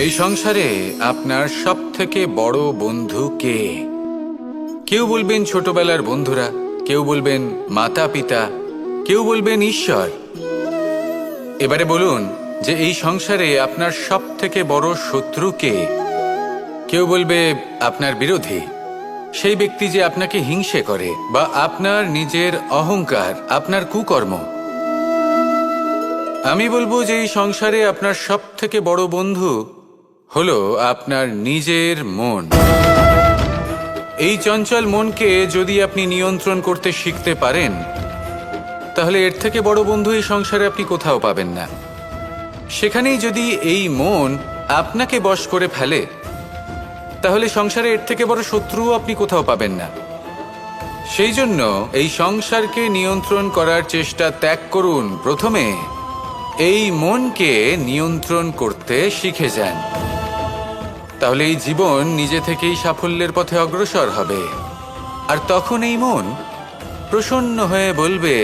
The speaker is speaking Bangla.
এই সংসারে আপনার সবথেকে বড় বন্ধু কে? কেউ বলবেন ছোটবেলার বন্ধুরা, কেউ বলবেন মাতা পিতা, কেউ বলবেন ঈশ্বর। এবারে বলুন যে এই সংসারে আপনার সবথেকে বড় শত্রু কে? কেউ বলবে আপনার বিরোধী, সেই ব্যক্তি যে আপনাকে হিংসে করে, বা আপনার নিজের অহংকার, আপনার কুকর্ম। আমি বলবো যে এই সংসারে আপনার সবথেকে বড় বন্ধু হলো আপনার নিজের মন। এই চঞ্চল মনকে যদি আপনি নিয়ন্ত্রণ করতে শিখতে পারেন, তাহলে এর থেকে বড় বন্ধু এই সংসারে আপনি কোথাও পাবেন না। সেখানেই যদি এই মন আপনাকে বশ করে ফেলে, তাহলে সংসারে এর থেকে বড় শত্রুও আপনি কোথাও পাবেন না। সেই জন্য এই সংসারকে নিয়ন্ত্রণ করার চেষ্টা ত্যাগ করুন। প্রথমে এই মনকে নিয়ন্ত্রণ করতে শিখে যান, তাহলে এই জীবন নিজে থেকেই সাফল্যের পথে অগ্রসর হবে। আর তখন এই মন প্রসন্ন হয়ে বলবে,